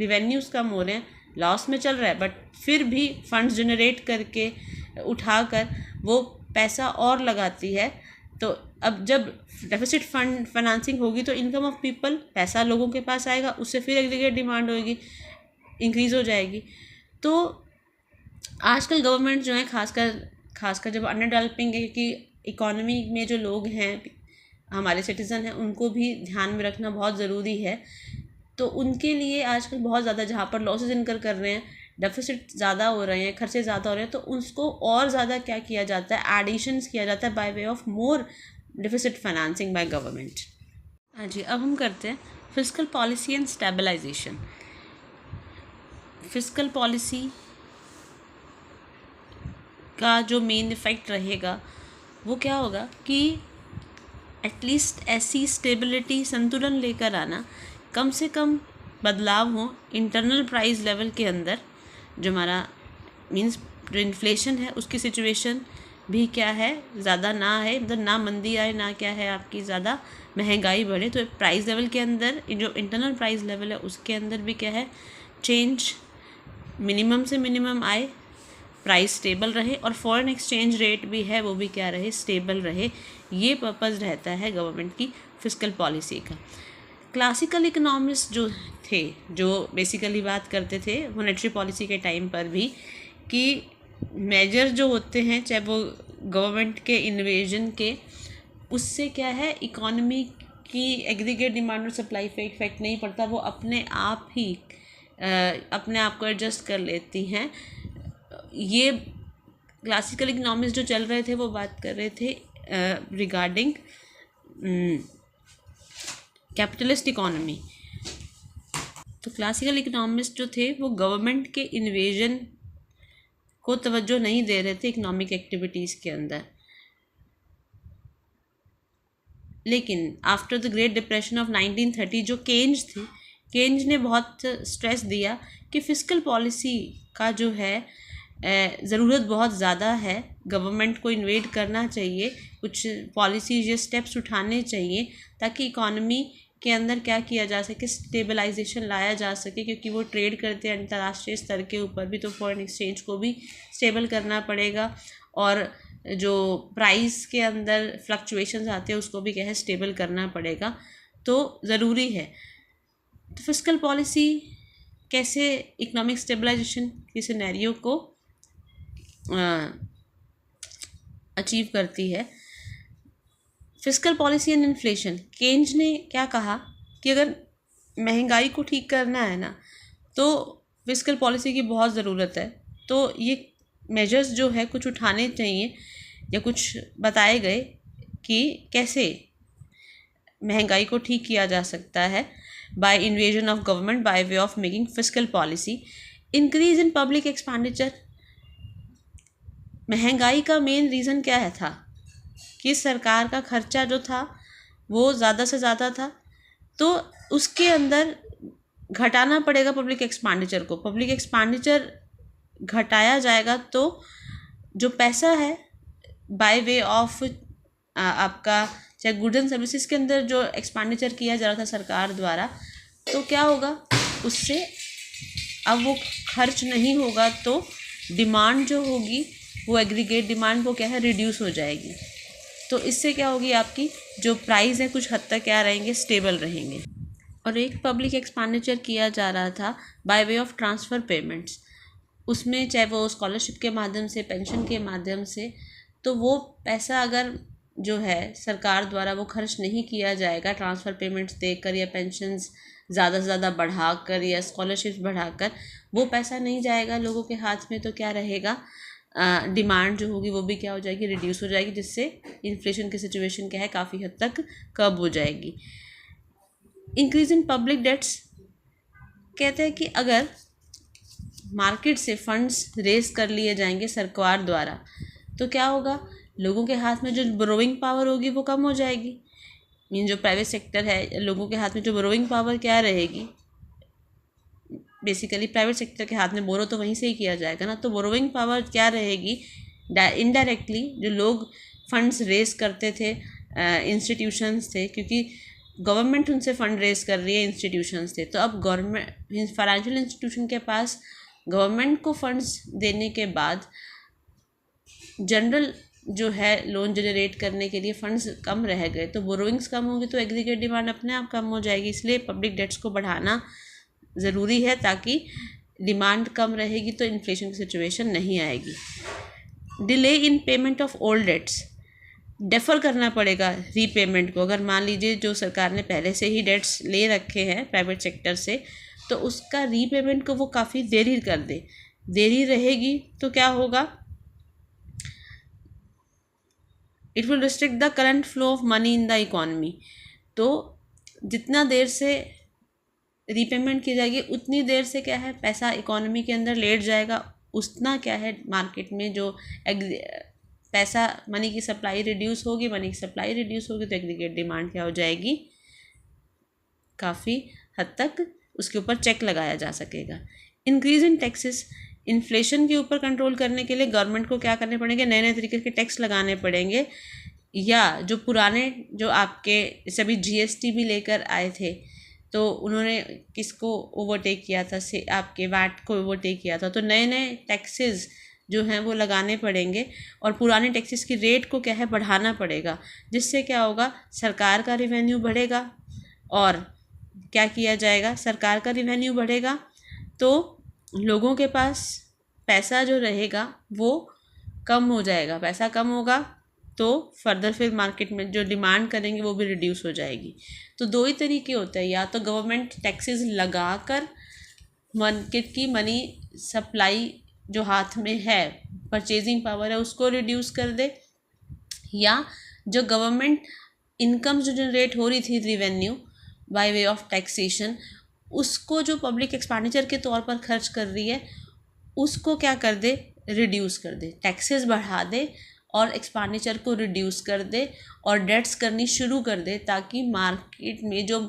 रिवेन्यूज़ कम हो रहे हैं, लॉस में चल रहा है, बट फिर भी फंड्स जनरेट करके उठाकर वो पैसा और लगाती है। तो अब जब डेफिसिट फंड फाइनेंसिंग होगी तो इनकम ऑफ पीपल, पैसा लोगों के पास आएगा, उससे फिर एग्रीगेट डिमांड होगी, इंक्रीज़ हो जाएगी। तो आजकल गवर्नमेंट जो है खासकर जब अंडर डेवलपिंग है, कि इकोनॉमी में जो लोग हैं हमारे सिटीज़न हैं उनको भी ध्यान में रखना बहुत ज़रूरी है। तो उनके लिए आजकल बहुत ज़्यादा जहाँ पर लॉसेस इनकर कर रहे हैं, डेफिसिट ज़्यादा हो रहे हैं, खर्चे ज़्यादा हो रहे हैं, तो उसको और ज़्यादा क्या किया जाता है, एडिशंस किया जाता है by way of more deficit financing by government. हाँ जी, अब हम करते हैं fiscal policy and stabilisation. Fiscal policy का जो मेन इफ़ेक्ट रहेगा वो क्या होगा कि एटलीस्ट ऐसी स्टेबिलिटी, संतुलन लेकर आना, कम से कम बदलाव हो इंटरनल प्राइस लेवल के अंदर, जो हमारा मीन्स जो इन्फ्लेशन है उसकी सिचुएशन भी क्या है, ज़्यादा ना है, मतलब ना मंदी आए, ना क्या है आपकी ज़्यादा महंगाई बढ़े। तो प्राइस लेवल के अंदर जो इंटरनल प्राइस लेवल है उसके अंदर भी क्या है, चेंज मिनिमम से मिनिमम आए, प्राइस स्टेबल रहे और फॉरेन एक्सचेंज रेट भी है वो भी क्या रहे, स्टेबल रहे। ये पर्पज़ रहता है गवर्नमेंट की फिस्कल पॉलिसी का। क्लासिकल इकोनॉमिस्ट जो थे, जो बेसिकली बात करते थे मॉनेटरी पॉलिसी के टाइम पर भी, कि मेजर जो होते हैं चाहे वो गवर्नमेंट के इन्वेजन के, उससे क्या है इकोनॉमी की एग्रीगेट डिमांड और सप्लाई पे इफेक्ट नहीं पड़ता, वो अपने आप ही अपने आप को एडजस्ट कर लेती हैं। ये क्लासिकल इकोनॉमिस्ट जो चल रहे थे वो बात कर रहे थे रिगार्डिंग कैपिटलिस्ट इकोनॉमी। तो क्लासिकल इकोनॉमिस्ट जो थे वो गवर्नमेंट के इन्वेजन को तवज्जो नहीं दे रहे थे इकोनॉमिक एक्टिविटीज़ के अंदर। लेकिन after the great depression of 1930 जो केन्ज थे, केन्ज ने बहुत स्ट्रेस दिया कि फिस्कल पॉलिसी का जो है ज़रूरत बहुत ज़्यादा है, गवर्नमेंट को इन्वेट करना चाहिए, कुछ पॉलिसीज या स्टेप्स उठाने चाहिए ताकि इकॉनमी के अंदर क्या किया जा सके, स्टेबलाइजेशन लाया जा सके, क्योंकि वो ट्रेड करते हैं अंतर्राष्ट्रीय स्तर के ऊपर भी, तो फॉरेन एक्सचेंज को भी स्टेबल करना पड़ेगा और जो प्राइस के अंदर फ्लक्चुएशंस आते हैं उसको भी क्या है स्टेबल करना पड़ेगा। तो ज़रूरी है। तो फिस्कल पॉलिसी कैसे इकोनॉमिक स्टेबलाइजेशन के सिनेरियो को अचीव करती है। Fiscal policy and inflation, Keynes ने क्या कहा कि अगर महंगाई को ठीक करना है ना तो फिस्कल पॉलिसी की बहुत ज़रूरत है। तो ये मेजर्स जो है कुछ उठाने चाहिए या कुछ बताए गए कि कैसे महंगाई को ठीक किया जा सकता है by invasion of government by way of making fiscal policy. Increase in public expenditure, महंगाई का मेन रीज़न क्या है था कि सरकार का खर्चा जो था वो ज़्यादा से ज़्यादा था, तो उसके अंदर घटाना पड़ेगा पब्लिक एक्सपेंडिचर को। पब्लिक एक्सपेंडिचर घटाया जाएगा तो जो पैसा है बाय वे ऑफ आपका चाहे गुड्स एंड सर्विसेज के अंदर जो एक्सपेंडिचर किया जा रहा था सरकार द्वारा, तो क्या होगा उससे, अब वो खर्च नहीं होगा तो डिमांड जो होगी वो एग्रीगेट डिमांड वो क्या है रिड्यूस हो जाएगी। तो इससे क्या होगी, आपकी जो प्राइस है कुछ हद तक क्या रहेंगे, स्टेबल रहेंगे। और एक पब्लिक एक्सपेंडिचर किया जा रहा था bye way of transfer payments, उसमें चाहे वो स्कॉलरशिप के माध्यम से, पेंशन के माध्यम से, तो वो पैसा अगर जो है सरकार द्वारा वो खर्च नहीं किया जाएगा ट्रांसफ़र पेमेंट्स देकर या पेंशन्स ज़्यादा से ज़्यादा बढ़ाकर या स्कॉलरशिप्स बढ़ाकर, वो पैसा नहीं जाएगा लोगों के हाथ में, तो क्या रहेगा, डिमांड जो होगी वो भी क्या हो जाएगी, रिड्यूस हो जाएगी, जिससे इन्फ्लेशन की सिचुएशन क्या है काफ़ी हद तक कम हो जाएगी। इंक्रीज इन पब्लिक डेट्स, कहते हैं कि अगर मार्केट से फंड्स रेज कर लिए जाएंगे सरकार द्वारा, तो क्या होगा, लोगों के हाथ में जो बोरोइंग पावर होगी वो कम हो जाएगी। मीन जो प्राइवेट सेक्टर है, लोगों के हाथ में जो बोरोइंग पावर क्या रहेगी, बेसिकली प्राइवेट सेक्टर के हाथ में बोरो तो वहीं से ही किया जाएगा ना, तो बोरोइंग पावर क्या रहेगी, इनडायरेक्टली जो लोग फंड्स रेज करते थे, इंस्टीट्यूशंस थे, क्योंकि गवर्नमेंट उनसे फंड रेज कर रही है, इंस्टीट्यूशंस थे, तो अब गवर्नमेंट फाइनेंशियल इंस्टीट्यूशन के पास गवर्नमेंट को फंड्स देने के बाद जनरल जो है लोन जनरेट करने के लिए फंड्स कम रह गए, तो बोरोइंग्स कम होगी तो एग्रीगेट डिमांड अपने आप कम हो जाएगी। इसलिए पब्लिक डेट्स को बढ़ाना ज़रूरी है, ताकि डिमांड कम रहेगी तो इन्फ्लेशन की सिचुएशन नहीं आएगी। Delay in payment of old debts, defer करना पड़ेगा रीपेमेंट को। अगर मान लीजिए जो सरकार ने पहले से ही डेट्स ले रखे हैं प्राइवेट सेक्टर से, तो उसका रीपेमेंट को वो काफ़ी देरी कर दे, देरी रहेगी तो क्या होगा, it will restrict the current flow of money in the economy. तो जितना देर से रीपेमेंट की जाएगी उतनी देर से क्या है पैसा इकॉनमी के अंदर लेट जाएगा, उतना क्या है मार्केट में जो पैसा, मनी की सप्लाई रिड्यूस होगी, मनी की सप्लाई रिड्यूस होगी तो एग्रीगेट डिमांड क्या हो जाएगी, काफ़ी हद तक उसके ऊपर चेक लगाया जा सकेगा। इंक्रीज इन टैक्सेस, इन्फ्लेशन के ऊपर कंट्रोल करने के लिए गवर्नमेंट को क्या करने पड़ेंगे, नए नए तरीके के टैक्स लगाने पड़ेंगे, या जो पुराने जो आपके सभी जीएसटी भी लेकर आए थे, तो उन्होंने किसको ओवरटेक किया था, से आपके वैट को ओवरटेक किया था, तो नए नए टैक्सेस जो हैं वो लगाने पड़ेंगे और पुराने टैक्सेस की रेट को क्या है बढ़ाना पड़ेगा, जिससे क्या होगा, सरकार का रिवेन्यू बढ़ेगा। और क्या किया जाएगा, सरकार का रिवेन्यू बढ़ेगा तो लोगों के पास पैसा जो रहेगा वो कम हो जाएगा, पैसा कम होगा तो फर्दर फिर मार्केट में जो डिमांड करेंगे वो भी रिड्यूस हो जाएगी। तो दो ही तरीके होते हैं, या तो गवर्नमेंट टैक्सेस लगा कर मार्केट की मनी सप्लाई जो हाथ में है, परचेजिंग पावर है, उसको रिड्यूस कर दे, या जो गवर्नमेंट इनकम जो जनरेट हो रही थी revenue bye way of taxation, उसको जो पब्लिक एक्सपेंडिचर के तौर पर खर्च कर रही है उसको क्या कर दे, रिड्यूस कर दे, टैक्सेस बढ़ा दे और एक्सपेंडिचर को रिड्यूस कर दे और डेट्स करनी शुरू कर दे, ताकि मार्केट में जो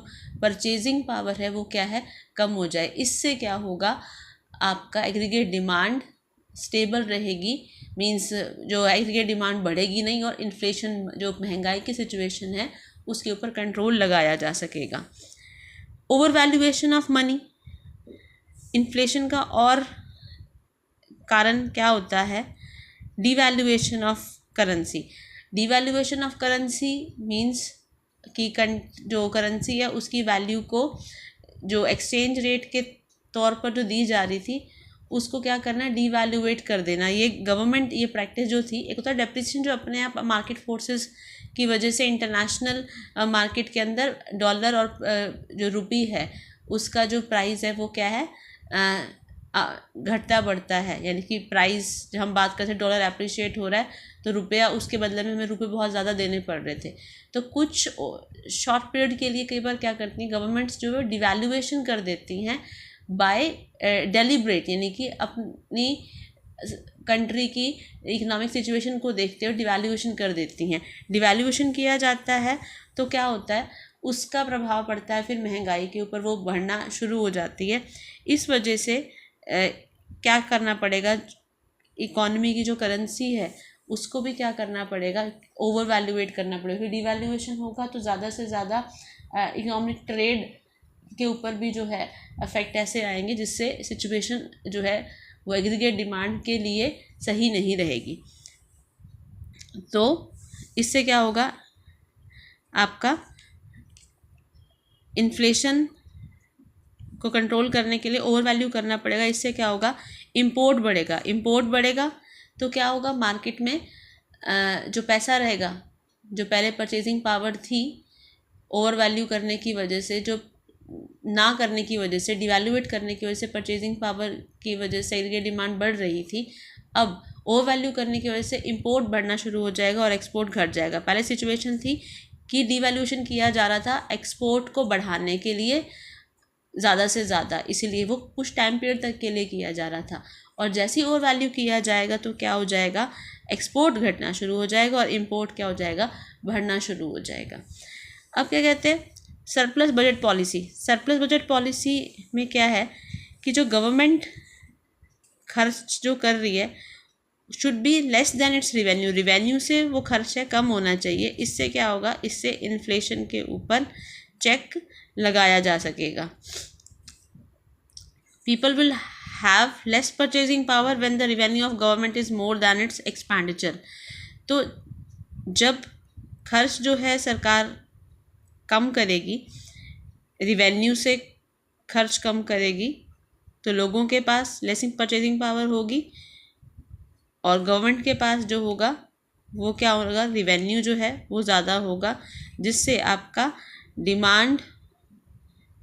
परचेजिंग पावर है वो क्या है कम हो जाए। इससे क्या होगा, आपका एग्रीगेट डिमांड स्टेबल रहेगी, मींस जो एग्रीगेट डिमांड बढ़ेगी नहीं और इन्फ्लेशन जो महंगाई की सिचुएशन है उसके ऊपर कंट्रोल लगाया जा सकेगा। Over valuation of money, inflation का और कारण क्या होता है, devaluation of currency. Devaluation of currency means कि जो करेंसी है उसकी वैल्यू को जो एक्सचेंज रेट के तौर पर जो दी जा रही थी उसको क्या करना है, डिवैल्यूएट कर देना। ये गवर्नमेंट ये प्रैक्टिस जो थी, एक होता है डेप्रिसिएशन जो अपने आप मार्केट फोर्सेस की वजह से इंटरनेशनल मार्केट के अंदर डॉलर और जो रुपी है उसका जो प्राइस है वो क्या है घटता बढ़ता है, यानी कि प्राइस जब हम बात करते हैं डॉलर अप्रिशिएट हो रहा है तो रुपया उसके बदले में हमें रुपये बहुत ज़्यादा देने पड़ रहे थे, तो कुछ शॉर्ट पीरियड के लिए कई बार क्या करती हैं गवर्नमेंट्स जो है डिवैल्यूएशन कर देती हैं बाय डेलिब्रेट, यानी कि अपनी कंट्री की इकोनॉमिक सिचुएशन को देखते हुए डिवैल्यूएशन कर देती हैं। डिवैल्यूएशन किया जाता है तो क्या होता है, उसका प्रभाव पड़ता है फिर महंगाई के ऊपर, वो बढ़ना शुरू हो जाती है। इस वजह से क्या करना पड़ेगा, इकोनॉमी की जो करेंसी है उसको भी क्या करना पड़ेगा, ओवर वैल्यूएट करना पड़ेगा। फिर डिवैल्यूएशन होगा तो ज़्यादा से ज़्यादा इकोनॉमिक ट्रेड के ऊपर भी जो है अफेक्ट ऐसे आएंगे जिससे सिचुएशन जो है वो एग्रीगेट डिमांड के लिए सही नहीं रहेगी। तो इससे क्या होगा, आपका इन्फ्लेशन को कंट्रोल करने के लिए ओवर वैल्यू करना पड़ेगा। इससे क्या होगा, इंपोर्ट बढ़ेगा। इंपोर्ट बढ़ेगा तो क्या होगा, मार्केट में जो पैसा रहेगा, जो पहले परचेजिंग पावर थी ओवर वैल्यू करने की वजह से, जो ना करने की वजह से, डिवैल्यूएट करने की वजह से, परचेजिंग पावर की वजह से एग्रीगेट डिमांड बढ़ रही थी, अब ओवर वैल्यू करने की वजह से इंपोर्ट बढ़ना शुरू हो जाएगा और एक्सपोर्ट घट जाएगा। पहले सिचुएशन थी कि डिवैल्यूएशन किया जा रहा था एक्सपोर्ट को बढ़ाने के लिए ज़्यादा से ज़्यादा, इसीलिए वो कुछ टाइम पीरियड तक के लिए किया जा रहा था। और जैसे ही ओवर वैल्यू किया जाएगा तो क्या हो जाएगा, एक्सपोर्ट घटना शुरू हो जाएगा और इंपोर्ट क्या हो जाएगा, बढ़ना शुरू हो जाएगा। अब क्या कहते हैं, surplus budget policy. Surplus budget policy में क्या है कि जो गवर्नमेंट खर्च जो कर रही है should be less than it's revenue. Revenue से वो खर्च है कम होना चाहिए। इससे क्या होगा, इससे इन्फ्लेशन के ऊपर चेक लगाया जा सकेगा। People will have less purchasing power when the revenue of government is more than it's expenditure. तो जब खर्च जो है सरकार कम करेगी, रिवेन्यू से खर्च कम करेगी, तो लोगों के पास लेस परचेजिंग पावर होगी और गवर्नमेंट के पास जो होगा वो क्या होगा, रिवेन्यू जो है वो ज़्यादा होगा, जिससे आपका demand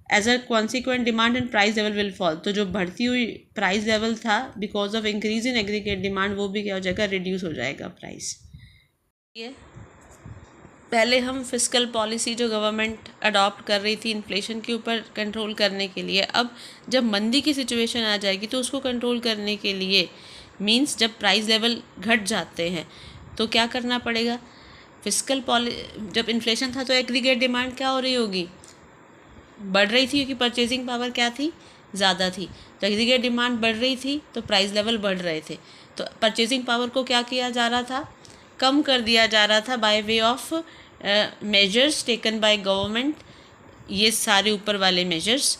as a consequent demand and price level will fall. तो जो बढ़ती हुई प्राइस लेवल था because of increase in aggregate demand, वो भी क्या हो जाएगा, रिड्यूस हो जाएगा प्राइस। ये पहले हम फिस्कल पॉलिसी जो गवर्नमेंट अडॉप्ट कर रही थी इन्फ्लेशन के ऊपर कंट्रोल करने के लिए, अब जब मंदी की सिचुएशन आ जाएगी तो उसको कंट्रोल करने के लिए मींस जब प्राइस लेवल घट जाते हैं तो क्या करना पड़ेगा, फिस्कल जब इन्फ्लेशन था तो एग्रीगेट डिमांड क्या हो रही होगी, बढ़ रही थी, क्योंकि परचेजिंग पावर क्या थी, ज़्यादा थी। तो एग्रीगेट डिमांड बढ़ रही थी तो प्राइस लेवल बढ़ रहे थे। तो परचेजिंग पावर को क्या किया जा रहा था, कम कर दिया जा रहा था bye way of measures taken by government, ये सारे ऊपर वाले मेजर्स,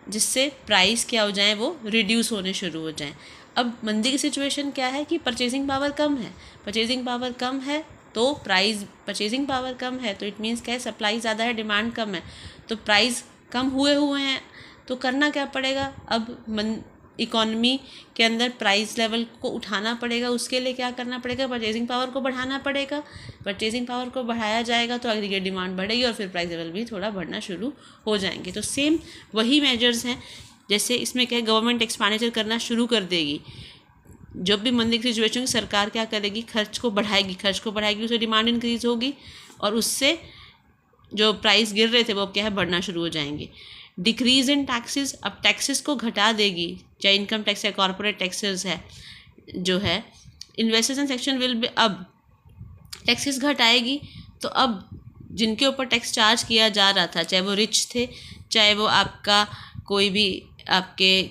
जिससे प्राइस क्या हो जाएं, वो रिड्यूस होने शुरू हो जाएं। अब मंदी की सिचुएशन क्या है कि परचेजिंग पावर कम है, परचेजिंग पावर कम है तो प्राइस, परचेजिंग पावर कम है तो इट मीन्स क्या है, सप्लाई ज़्यादा है, डिमांड कम है, तो प्राइस कम हुए हैं। तो करना क्या पड़ेगा, अब इकोनॉमी के अंदर प्राइस लेवल को उठाना पड़ेगा। उसके लिए क्या करना पड़ेगा, परचेजिंग पावर को बढ़ाना पड़ेगा। परचेजिंग पावर को बढ़ाया जाएगा तो एग्रीगेट डिमांड बढ़ेगी और फिर प्राइस लेवल भी थोड़ा बढ़ना शुरू हो जाएंगे। तो सेम वही मेजर्स हैं, जैसे इसमें क्या है, गवर्नमेंट एक्सपेंडिचर करना शुरू कर देगी। जब भी मंदी की सिचुएशन, सरकार क्या करेगी, खर्च को बढ़ाएगी, उससे डिमांड इंक्रीज होगी और उससे जो प्राइस गिर रहे थे वो अब क्या है, बढ़ना शुरू हो जाएंगे। डिक्रीज इन टैक्सेस, अब टैक्सेस को घटा देगी, चाहे इनकम टैक्स है, कॉर्पोरेट टैक्सेस है जो है। Investors and section will be, अब टैक्सेस घटाएगी तो अब जिनके ऊपर टैक्स चार्ज किया जा रहा था, चाहे वो रिच थे, चाहे वो आपका कोई भी आपके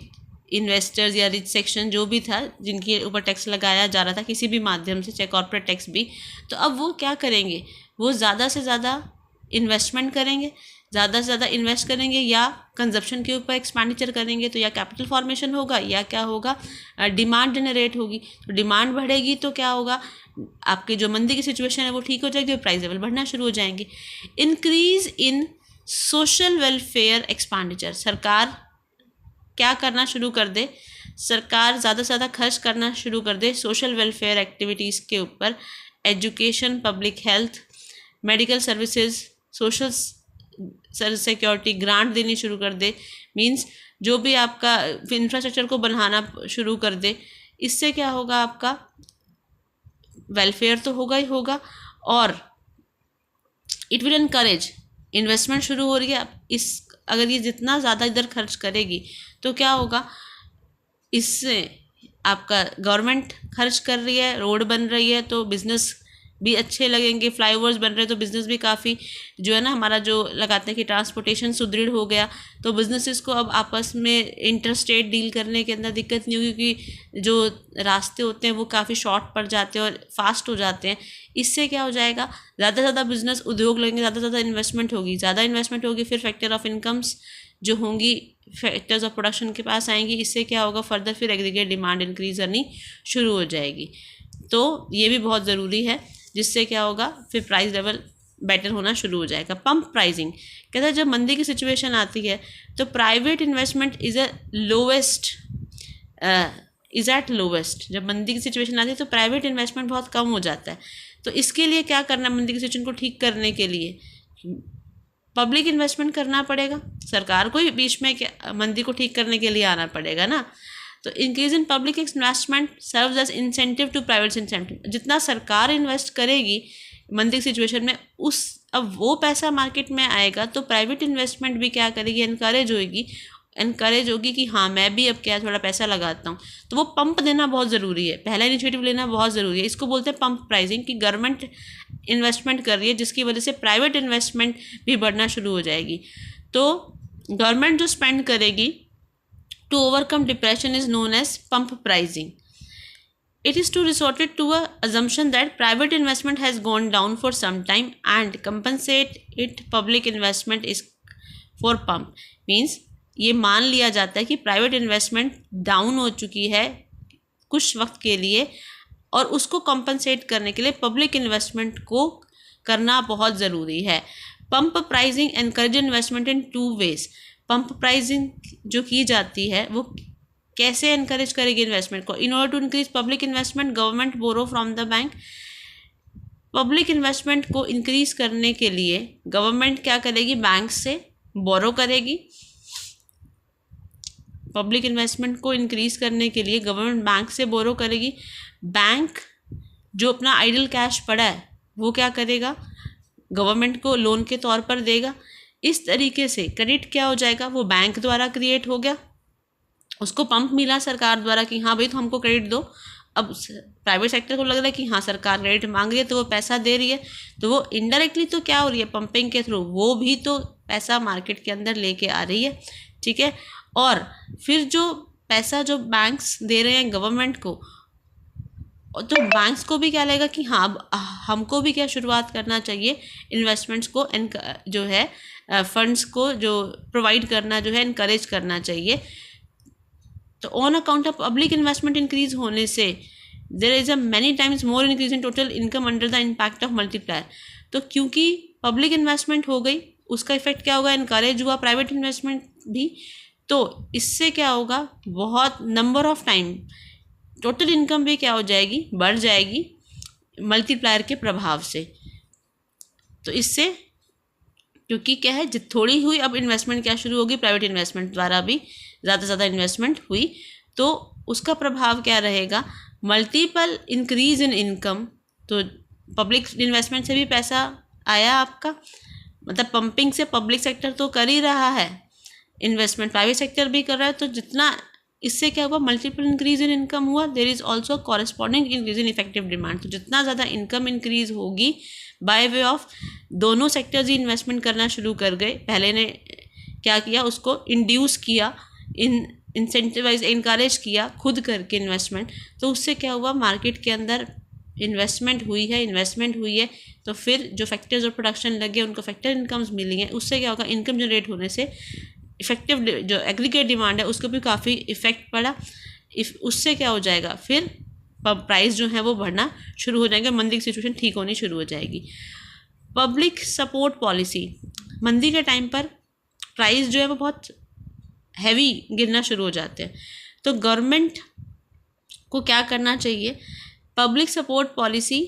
इन्वेस्टर्स या रिच सेक्शन जो भी था, जिनके ऊपर टैक्स लगाया जा रहा था किसी भी माध्यम से, चाहे कॉर्पोरेट टैक्स भी, तो अब वो क्या करेंगे, वो ज़्यादा से ज़्यादा इन्वेस्टमेंट करेंगे, ज़्यादा से ज़्यादा इन्वेस्ट करेंगे या कंजप्शन के ऊपर एक्सपेंडिचर करेंगे, तो या कैपिटल फॉर्मेशन होगा या क्या होगा, डिमांड जनरेट होगी। तो डिमांड बढ़ेगी तो क्या होगा, आपके जो मंदी की सिचुएशन है वो ठीक हो जाएगी और प्राइस लेवल बढ़ना शुरू हो जाएंगे। Increase in social welfare expenditure, सरकार क्या करना शुरू कर दे, सरकार ज़्यादा से ज़्यादा खर्च करना शुरू कर दे सोशल वेलफेयर एक्टिविटीज़ के ऊपर, education, public health, medical services, social security, grant देनी शुरू कर दे। मींस जो भी आपका इंफ्रास्ट्रक्चर को बनाना शुरू कर दे। इससे क्या होगा, आपका वेलफेयर तो होगा ही होगा और इट विल इनकरेज इन्वेस्टमेंट शुरू हो रही है। इस अगर ये जितना ज़्यादा इधर खर्च करेगी तो क्या होगा, इससे आपका गवर्नमेंट खर्च कर रही है, रोड बन रही है तो बिज़नेस भी अच्छे लगेंगे, फ्लाईओवर्स बन रहे हैं तो बिज़नेस भी काफ़ी जो है ना, हमारा जो लगाते हैं कि ट्रांसपोर्टेशन सुदृढ़ हो गया, तो बिज़नेसेस को अब आपस में इंटर स्टेट डील करने के अंदर दिक्कत नहीं होगी, क्योंकि जो रास्ते होते हैं वो काफ़ी शॉर्ट पड़ जाते हैं और फास्ट हो जाते हैं। इससे क्या हो जाएगा, ज़्यादा से ज़्यादा बिजनेस उद्योग लगेंगे, ज़्यादा से ज़्यादा इन्वेस्टमेंट होगी, ज़्यादा इन्वेस्टमेंट होगी, फिर फैक्टर ऑफ इनकम्स जो होंगी फैक्टर्स ऑफ प्रोडक्शन के पास आएंगी। इससे क्या होगा, फर्दर फिर एग्रीगेट डिमांड इंक्रीज करनी शुरू हो जाएगी। तो ये भी बहुत ज़रूरी है, जिससे क्या होगा, फिर प्राइस लेवल बेटर होना शुरू हो जाएगा। पंप प्राइसिंग कहता है जब मंदी की सिचुएशन आती है तो private investment is at lowest. जब मंदी की सिचुएशन आती है तो प्राइवेट इन्वेस्टमेंट बहुत कम हो जाता है। तो इसके लिए क्या करना है, मंदी की सिचुएशन को ठीक करने के लिए पब्लिक इन्वेस्टमेंट करना पड़ेगा। सरकार को ही बीच में क्या मंदी को ठीक करने के लिए आना पड़ेगा ना। तो increase in public investment serves as incentive to private incentive. जितना सरकार इन्वेस्ट करेगी मंदी सिचुएशन में, अब वो पैसा मार्केट में आएगा तो प्राइवेट इन्वेस्टमेंट भी क्या करेगी, एनकरेज होगी कि हाँ मैं भी अब क्या थोड़ा पैसा लगाता हूँ। तो वो पंप देना बहुत ज़रूरी है, पहला इनिशिएटिव लेना बहुत ज़रूरी है। इसको बोलते हैं पंप प्राइसिंग, कि गवर्नमेंट इन्वेस्टमेंट कर रही है जिसकी वजह से प्राइवेट इन्वेस्टमेंट भी बढ़ना शुरू हो जाएगी। तो गवर्नमेंट जो स्पेंड करेगी to overcome depression is known as pump pricing. It is to resorted to a assumption that private investment has gone down for some time and compensate it public investment is for pump. Means ये मान लिया जाता है कि private investment down हो चुकी है कुछ वक्त के लिए और उसको कंपनसेट करने के लिए पब्लिक इन्वेस्टमेंट को करना बहुत ज़रूरी है। पंप प्राइसिंग एनकरेज इन्वेस्टमेंट इन 2 ways। पंप प्राइसिंग जो की जाती है वो कैसे एनकरेज करेगी इन्वेस्टमेंट को, in order to increase public investment government borrow from the bank. Public investment को इंक्रीज करने के लिए गवर्नमेंट क्या करेगी, बैंक से बोरो करेगी। पब्लिक इन्वेस्टमेंट को इंक्रीज करने के लिए गवर्नमेंट बैंक से बोरो करेगी। बैंक जो अपना आइडल कैश पड़ा है वो क्या करेगा, गवर्नमेंट को लोन के तौर पर देगा। इस तरीके से क्रेडिट क्या हो जाएगा, वो बैंक द्वारा क्रिएट हो गया, उसको पंप मिला सरकार द्वारा कि हाँ भाई तो हमको क्रेडिट दो। अब प्राइवेट सेक्टर को लग रहा है कि हाँ सरकार क्रेडिट मांग रही है तो वो पैसा दे रही है, तो वो इनडायरेक्टली तो क्या हो रही है, पंपिंग के थ्रू वो भी तो पैसा मार्केट के अंदर लेके आ रही है। ठीक है, और फिर जो पैसा जो बैंक्स दे रहे हैं गवर्नमेंट को, तो बैंक्स को भी क्या लगेगा कि हाँ अब हमको भी क्या शुरुआत करना चाहिए, इन्वेस्टमेंट्स को जो है फंड्स को जो प्रोवाइड करना जो है इनकरेज करना चाहिए। तो on account of public investment increase होने से there is a many times more increase in total income under the impact of multiplier. तो क्योंकि पब्लिक इन्वेस्टमेंट हो गई उसका इफेक्ट क्या होगा, इनकरेज हुआ प्राइवेट इन्वेस्टमेंट भी, तो इससे क्या होगा, बहुत number of time total income भी क्या हो जाएगी, बढ़ जाएगी मल्टीप्लायर के प्रभाव से। तो इससे क्योंकि क्या है, थोड़ी हुई अब इन्वेस्टमेंट क्या शुरू होगी, प्राइवेट इन्वेस्टमेंट द्वारा भी ज़्यादा से ज़्यादा इन्वेस्टमेंट हुई तो उसका प्रभाव क्या रहेगा, मल्टीपल इंक्रीज इन इनकम। तो पब्लिक इन्वेस्टमेंट से भी पैसा आया आपका, मतलब पंपिंग से पब्लिक सेक्टर तो कर ही रहा है, इन्वेस्टमेंट प्राइवेट सेक्टर भी कर रहा है, तो जितना इससे क्या हुआ, मल्टीपल इंक्रीज इन इनकम हुआ, there is also corresponding increase in effective demand. तो जितना ज़्यादा इनकम इंक्रीज होगी बाय वे ऑफ दोनों सेक्टर्स ही इन्वेस्टमेंट करना शुरू कर गए। पहले ने क्या किया, उसको इंड्यूस किया, इंसेंटिवाइज इनकरेज किया खुद करके इन्वेस्टमेंट, तो उससे क्या हुआ, मार्केट के अंदर इन्वेस्टमेंट हुई है तो फिर जो फैक्टर्स ऑफ प्रोडक्शन लगे उनको फैक्टर इनकम्स मिली हैं, उससे क्या होगा, इनकम जनरेट होने से इफेक्टिव जो एग्रीगेट डिमांड है उसको भी काफ़ी इफेक्ट पड़ा। उससे क्या हो जाएगा, फिर प्राइस जो है वो बढ़ना शुरू हो जाएंगे, मंदी की सिचुएशन ठीक होनी शुरू हो जाएगी। पब्लिक सपोर्ट पॉलिसी, मंदी के टाइम पर प्राइस जो है वो बहुत हैवी गिरना शुरू हो जाते हैं, तो गवर्नमेंट को क्या करना चाहिए, पब्लिक सपोर्ट पॉलिसी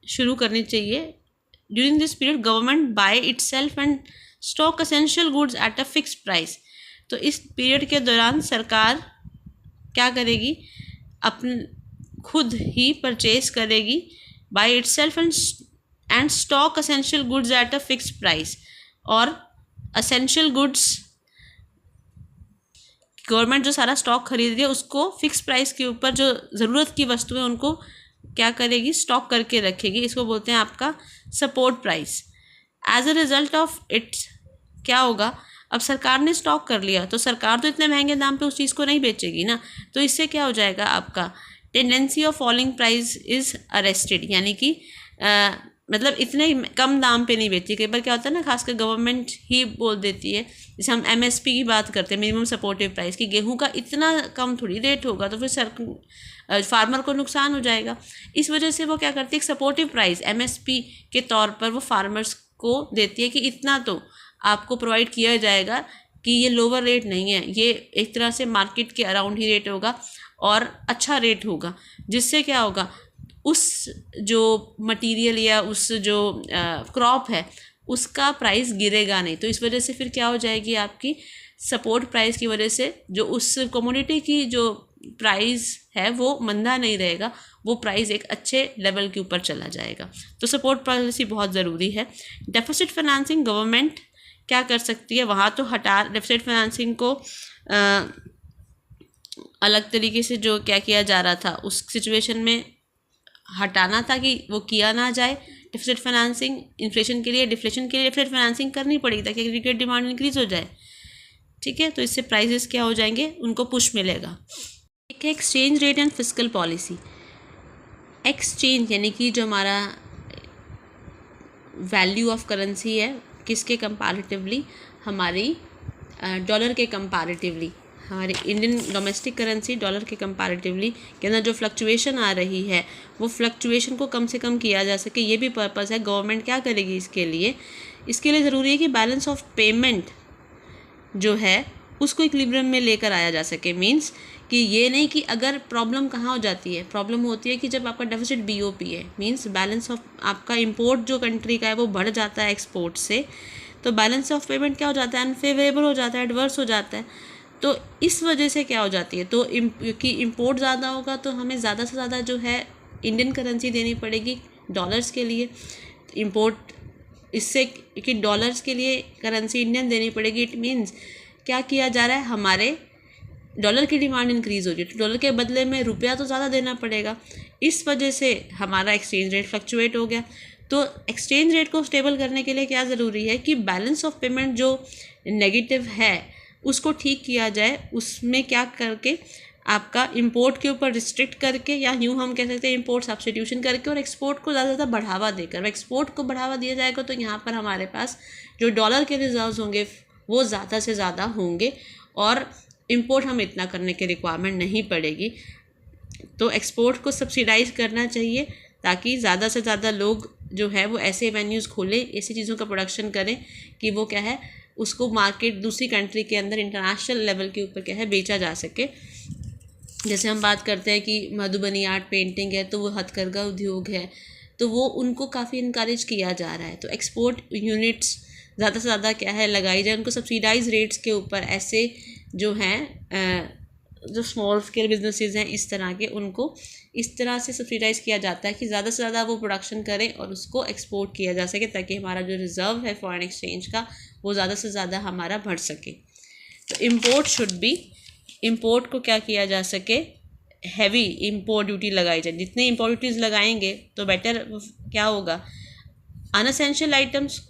शुरू करनी चाहिए। During this period government by itself and stock essential goods at a fix price. तो इस पीरियड के दौरान सरकार क्या करेगी, अपने खुद ही परचेज करेगी by itself and stock essential goods at a fix price. और एसेंशियल गुड्स गवर्नमेंट जो सारा स्टॉक खरीद रही है उसको फिक्स प्राइस के ऊपर जो ज़रूरत की वस्तुएं उनको क्या करेगी, स्टॉक करके रखेगी। इसको बोलते हैं आपका support price. As a result of it क्या होगा, अब सरकार ने स्टॉक कर लिया तो सरकार तो इतने महंगे दाम पे उस चीज़ को नहीं बेचेगी ना, तो इससे क्या हो जाएगा, आपका tendency of falling price is arrested, यानी कि मतलब इतने कम दाम पे नहीं बेचती। कई बार क्या होता है ना, खासकर गवर्नमेंट ही बोल देती है, जैसे हम एमएसपी की बात करते हैं, मिनिमम सपोर्टिव प्राइस, की गेहूं का इतना कम थोड़ी रेट होगा, तो फिर फार्मर को नुकसान हो जाएगा। इस वजह से वो क्या करती है, एक सपोर्टिव प्राइस एमएसपी के तौर पर वो फार्मर्स को देती है कि इतना तो आपको प्रोवाइड किया जाएगा, कि ये लोअर रेट नहीं है, ये एक तरह से मार्केट के अराउंड ही रेट होगा और अच्छा रेट होगा, जिससे क्या होगा, उस जो मटेरियल या उस जो क्रॉप है उसका प्राइस गिरेगा नहीं। तो इस वजह से फिर क्या हो जाएगी, आपकी सपोर्ट प्राइस की वजह से जो उस कमोडिटी की जो प्राइस है वो मंदा नहीं रहेगा, वो प्राइस एक अच्छे लेवल के ऊपर चला जाएगा। तो सपोर्ट पॉलिसी बहुत ज़रूरी है। डेफिसिट फाइनेंसिंग गवर्नमेंट क्या कर सकती है, वहाँ तो हटा डेफिसिट फाइनेंसिंग को अलग तरीके से जो क्या किया जा रहा था उस सिचुएशन में हटाना था कि वो किया ना जाए। डेफिसिट फाइनेंसिंग इन्फ्लेशन के लिए, डिफ्लेशन के लिए डेफिसिट फाइनेंसिंग करनी पड़ेगी ताकि एग्रीगेट डिमांड इंक्रीज हो जाए। ठीक है, तो इससे प्राइसेस क्या हो जाएंगे, उनको पुश मिलेगा। एक है exchange rate and fiscal policy. Exchange यानी कि जो हमारा वैल्यू ऑफ करेंसी है, किसके कंपैरेटिवली, हमारी डॉलर के कंपैरेटिवली, हमारी इंडियन डोमेस्टिक करेंसी डॉलर के कंपैरेटिवली के अंदर जो फ्लक्चुएशन आ रही है, वो फ्लक्चुएशन को कम से कम किया जा सके, ये भी पर्पस है। गवर्नमेंट क्या करेगी इसके लिए ज़रूरी है कि बैलेंस ऑफ पेमेंट जो है उसको इक्विलिब्रियम में लेकर आया जा सके। मीन्स कि ये नहीं कि अगर प्रॉब्लम कहाँ हो जाती है, प्रॉब्लम होती है कि जब आपका डेफिसिट बीओपी है, मीन्स बैलेंस ऑफ आपका इंपोर्ट जो कंट्री का है वो बढ़ जाता है एक्सपोर्ट से, तो बैलेंस ऑफ पेमेंट क्या हो जाता है, अनफेवरेबल हो जाता है, एडवर्स हो जाता है। तो इस वजह से क्या हो जाती है, तो कि इंपोर्ट ज़्यादा होगा तो हमें ज़्यादा से ज़्यादा जो है इंडियन करेंसी देनी पड़ेगी डॉलर्स के लिए। इंपोर्ट इससे कि डॉलर्स के लिए करेंसी इंडियन देनी पड़ेगी, इट मीन्स क्या किया जा रहा है, हमारे डॉलर की डिमांड इंक्रीज़ हो रही है, तो डॉलर के बदले में रुपया तो ज़्यादा देना पड़ेगा। इस वजह से हमारा एक्सचेंज रेट फ्लक्चुएट हो गया। तो एक्सचेंज रेट को स्टेबल करने के लिए क्या ज़रूरी है कि बैलेंस ऑफ पेमेंट जो नेगेटिव है उसको ठीक किया जाए। उसमें क्या करके, आपका इंपोर्ट के ऊपर रिस्ट्रिक्ट करके, या यूँ हम कह सकते हैं इंपोर्ट सब्स्टिट्यूशन करके, और एक्सपोर्ट को ज़्यादा ज़्यादा बढ़ावा देकर। एक्सपोर्ट को बढ़ावा दिया जाएगा तो यहाँ पर हमारे पास जो डॉलर के रिजर्व्स होंगे वो ज़्यादा से ज़्यादा होंगे और इंपोर्ट हम इतना करने की रिक्वायरमेंट नहीं पड़ेगी। तो एक्सपोर्ट को सब्सिडाइज करना चाहिए ताकि ज़्यादा से ज़्यादा लोग जो है वो ऐसे वेन्यूज़ खोलें, ऐसी चीज़ों का प्रोडक्शन करें कि वो क्या है, उसको मार्केट दूसरी कंट्री के अंदर इंटरनेशनल लेवल के ऊपर क्या है बेचा जा सके। जैसे हम बात करते हैं कि मधुबनी आर्ट पेंटिंग है, तो वो हथकरघा उद्योग है, तो वो उनको काफ़ी इनकरेज किया जा रहा है। तो एक्सपोर्ट यूनिट्स ज़्यादा से ज़्यादा क्या है लगाई जाए, उनको सब्सिडाइज रेट्स के ऊपर, ऐसे जो हैं जो स्मॉल स्केल बिजनेसेस हैं इस तरह के, उनको इस तरह से सब्सिडाइज़ किया जाता है कि ज़्यादा से ज़्यादा वो प्रोडक्शन करें और उसको एक्सपोर्ट किया जा सके, ताकि हमारा जो रिज़र्व है फॉरेन एक्सचेंज का वो ज़्यादा से ज़्यादा हमारा बढ़ सके। तो इम्पोर्ट शुड बी, इम्पोर्ट को क्या किया जा सके, हैवी इम्पोर्ट ड्यूटी लगाई जाए। जितने इम्पोर्ट ड्यूटीज़ लगाएंगे तो बेटर क्या होगा, अनअसेंशियल आइटम्स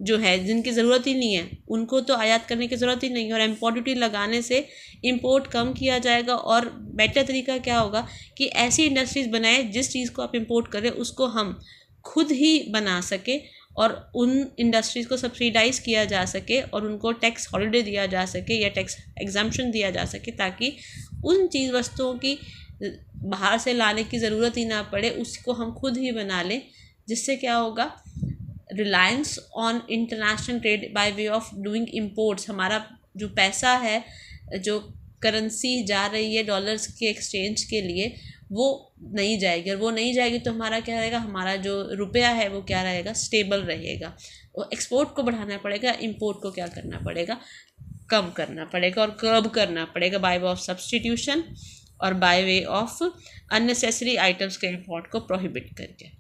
जो है जिनकी ज़रूरत ही नहीं है उनको तो आयात करने की ज़रूरत ही नहीं है, और इम्पोर्ट ड्यूटी लगाने से इंपोर्ट कम किया जाएगा। और बेटर तरीका क्या होगा कि ऐसी इंडस्ट्रीज़ बनाए जिस चीज़ को आप इंपोर्ट करें उसको हम खुद ही बना सके, और उन इंडस्ट्रीज़ को सब्सिडाइज़ किया जा सके और उनको टैक्स हॉलिडे दिया जा सके या टैक्स एग्जम्पशन दिया जा सके, ताकि उन चीज़ वस्तुओं की बाहर से लाने की ज़रूरत ही ना पड़े, उसको हम खुद ही बना लें। जिससे क्या होगा, reliance on international trade by way of doing imports, हमारा जो पैसा है, जो करेंसी जा रही है डॉलर्स के एक्सचेंज के लिए, वो नहीं जाएगी। और वो नहीं जाएगी तो हमारा क्या रहेगा, हमारा जो रुपया है वो क्या रहेगा, स्टेबल रहेगा। वो एक्सपोर्ट को बढ़ाना पड़ेगा, इंपोर्ट को क्या करना पड़ेगा, कम करना पड़ेगा और कर्ब करना पड़ेगा बाय वे ऑफ सब्स्टिट्यूशन और bye way of unnecessary items के इंपोर्ट को प्रोहिबिट करके।